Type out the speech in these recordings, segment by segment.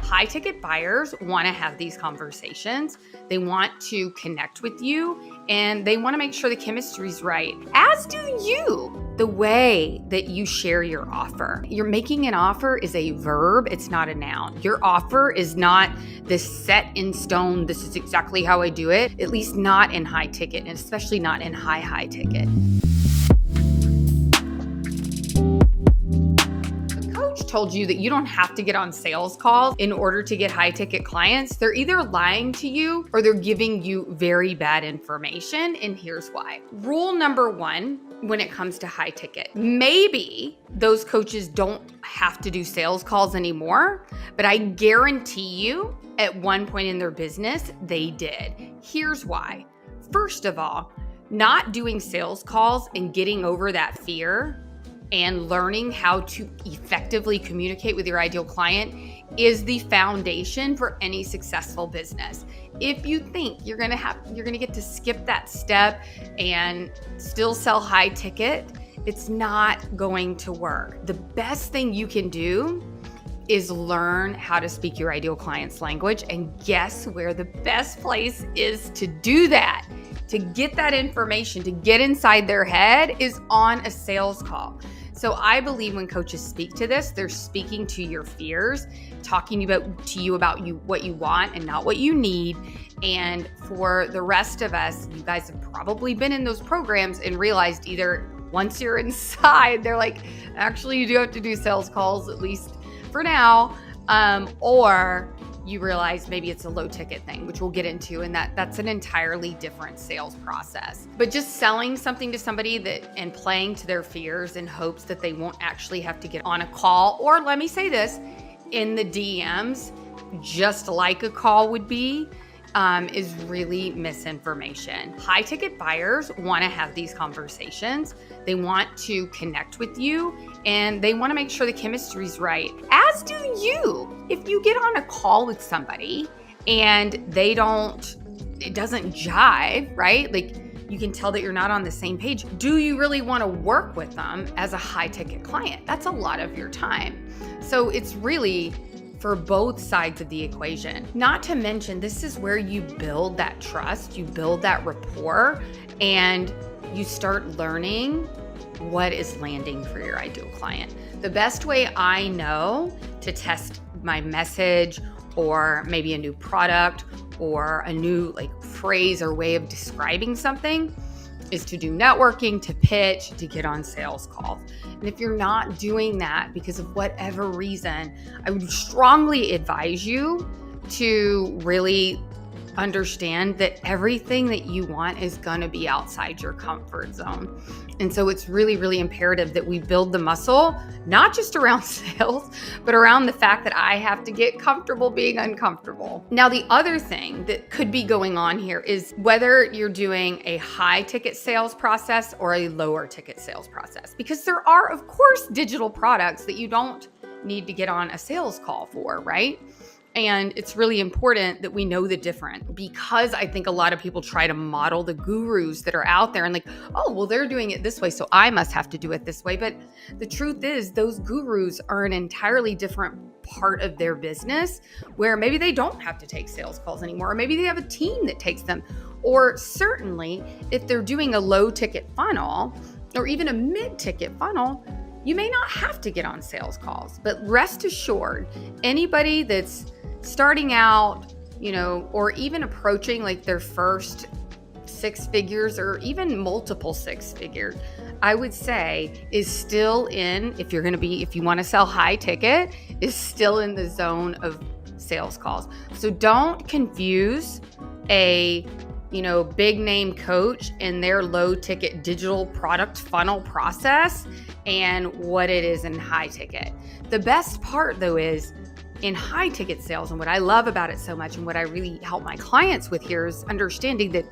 High ticket buyers want to have these conversations. They want to connect with you and they want to make sure the chemistry's right, as do you. The way that you share your offer. You're making an offer is a verb, it's not a noun. Your offer is not this set in stone, this is exactly how I do it, at least not in high ticket, and especially not in high ticket. Told you that you don't have to get on sales calls in order to get high ticket clients, they're either lying to you or they're giving you very bad information. And here's why. Rule number one, when it comes to high ticket, maybe those coaches don't have to do sales calls anymore, but I guarantee you at one point in their business, they did. Here's why. First of all, not doing sales calls and getting over that fear and learning how to effectively communicate with your ideal client is the foundation for any successful business. If you think you're gonna get to skip that step and still sell high ticket, it's not going to work. The best thing you can do is learn how to speak your ideal client's language, and guess where the best place is to do that? To get that information, to get inside their head, is on a sales call. So I believe when coaches speak to this, they're speaking to your fears, talking to you about what you want and not what you need. And for the rest of us, you guys have probably been in those programs and realized either once you're inside, they're like, actually, you do have to do sales calls, at least for now, or you realize maybe it's a low ticket thing, which we'll get into, and that's an entirely different sales process. But just selling something to somebody and playing to their fears in hopes that they won't actually have to get on a call, or let me say this, in the DMs, just like a call would be, is really misinformation. High ticket buyers want to have these conversations. They want to connect with you and they want to make sure the chemistry's right, as do you. If you get on a call with somebody and it doesn't jive, right? Like you can tell that you're not on the same page. Do you really want to work with them as a high ticket client? That's a lot of your time. So it's really for both sides of the equation. Not to mention, this is where you build that trust, you build that rapport, and you start learning what is landing for your ideal client. The best way I know to test my message or maybe a new product or a new phrase or way of describing something is to do networking, to pitch, to get on sales calls. And if you're not doing that because of whatever reason, I would strongly advise you to really understand that everything that you want is going to be outside your comfort zone. And so it's really, really imperative that we build the muscle, not just around sales, but around the fact that I have to get comfortable being uncomfortable. Now, the other thing that could be going on here is whether you're doing a high ticket sales process or a lower ticket sales process, because there are, of course, digital products that you don't need to get on a sales call for, right? And it's really important that we know the difference, because I think a lot of people try to model the gurus that are out there and oh, well, they're doing it this way, so I must have to do it this way. But the truth is those gurus are an entirely different part of their business where maybe they don't have to take sales calls anymore, or maybe they have a team that takes them. Or certainly if they're doing a low ticket funnel or even a mid ticket funnel, you may not have to get on sales calls. But rest assured, anybody that's starting out, or even approaching their first 6 figures or even multiple 6 figures, I would say is still if you want to sell high ticket, is still in the zone of sales calls. So don't confuse a big name coach and their low ticket digital product funnel process and what it is in high ticket. The best part though is in high ticket sales, and what I love about it so much and what I really help my clients with here is understanding that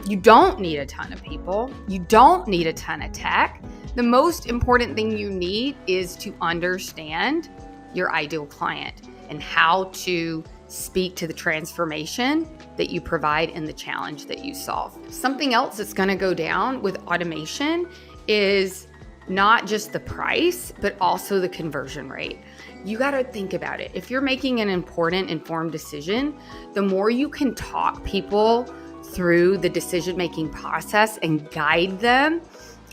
you don't need a ton of people. You don't need a ton of tech. The most important thing you need is to understand your ideal client and how to speak to the transformation that you provide and the challenge that you solve. Something else that's going to go down with automation is not just the price, but also the conversion rate. you got to think about it. If you're making an important, informed decision, the more you can talk people through the decision-making process and guide them,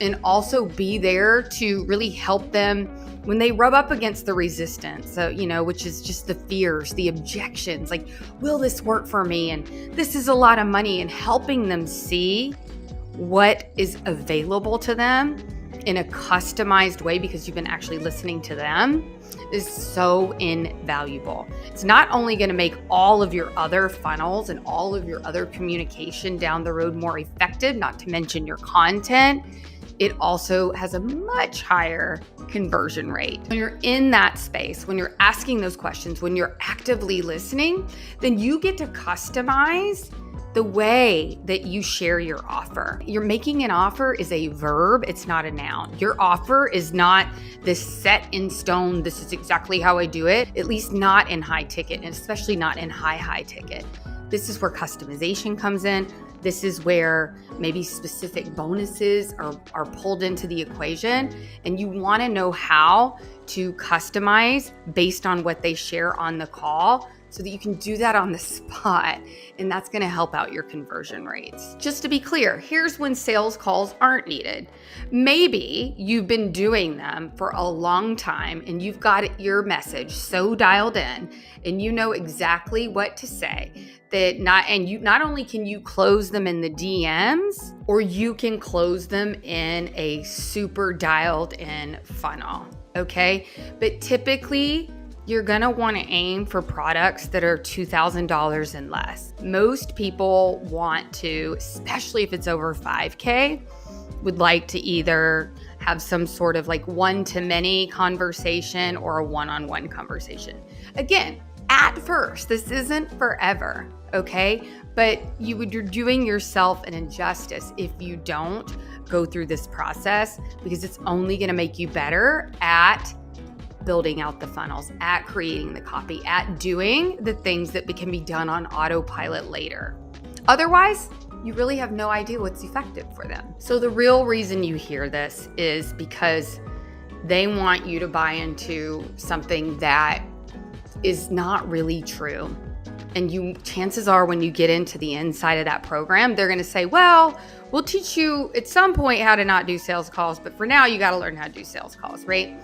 and also be there to really help them when they rub up against the resistance, which is just the fears, the objections, like, will this work for me? And this is a lot of money, and helping them see what is available to them in a customized way because you've been actually listening to them is so invaluable. It's not only going to make all of your other funnels and all of your other communication down the road more effective, not to mention your content, it also has a much higher conversion rate. When you're in that space, when you're asking those questions, when you're actively listening, then you get to customize the way that you share your offer. You're making an offer is a verb, it's not a noun. Your offer is not this set in stone, this is exactly how I do it, at least not in high ticket, and especially not in high ticket. This is where customization comes in. This is where maybe specific bonuses are pulled into the equation, and you want to know how to customize based on what they share on the call so that you can do that on the spot, and that's going to help out your conversion rates. Just to be clear, here's when sales calls aren't needed. Maybe you've been doing them for a long time and you've got your message so dialed in and you know exactly what to say that not only can you close them in the DMs, or you can close them in a super dialed in funnel, okay? But typically, you're gonna wanna aim for products that are $2,000 and less. Most people want to, especially if it's over 5K, would like to either have some sort of like one-to-many conversation or a one-on-one conversation. Again, at first, this isn't forever, okay? But you're doing yourself an injustice if you don't go through this process, because it's only gonna make you better at building out the funnels, at creating the copy, at doing the things that can be done on autopilot later. Otherwise, you really have no idea what's effective for them. So the real reason you hear this is because they want you to buy into something that is not really true. And chances are when you get into the inside of that program, they're going to say, well, we'll teach you at some point how to not do sales calls, but for now you got to learn how to do sales calls, right?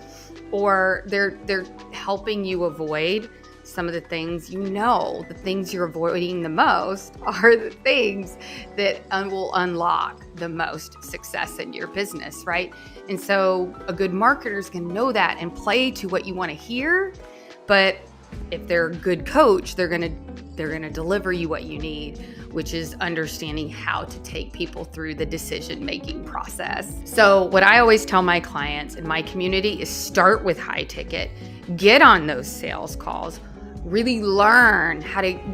Or they're helping you avoid some of the things the things you're avoiding the most are the things that will unlock the most success in your business, right? And so a good marketer is going to know that and play to what you want to hear, but if they're a good coach, they're going to deliver you what you need, which is understanding how to take people through the decision-making process. So what I always tell my clients in my community is start with high ticket, get on those sales calls, really learn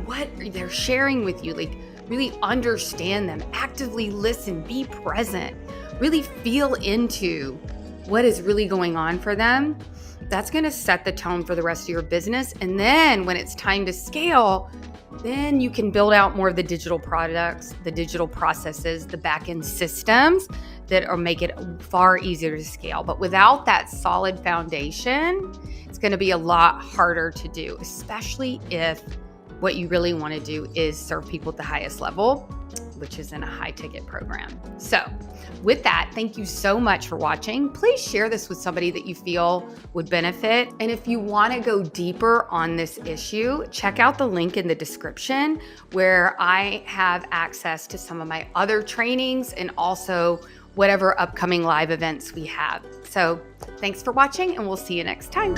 what they're sharing with you, like really understand them, actively listen, be present, really feel into what is really going on for them. That's going to set the tone for the rest of your business. And then when it's time to scale, then you can build out more of the digital products, the digital processes, the back-end systems that make it far easier to scale. But without that solid foundation, it's going to be a lot harder to do, especially if what you really want to do is serve people at the highest level, which is in a high ticket program. So with that, thank you so much for watching. Please share this with somebody that you feel would benefit. And if you want to go deeper on this issue, check out the link in the description where I have access to some of my other trainings and also whatever upcoming live events we have. So thanks for watching, and we'll see you next time.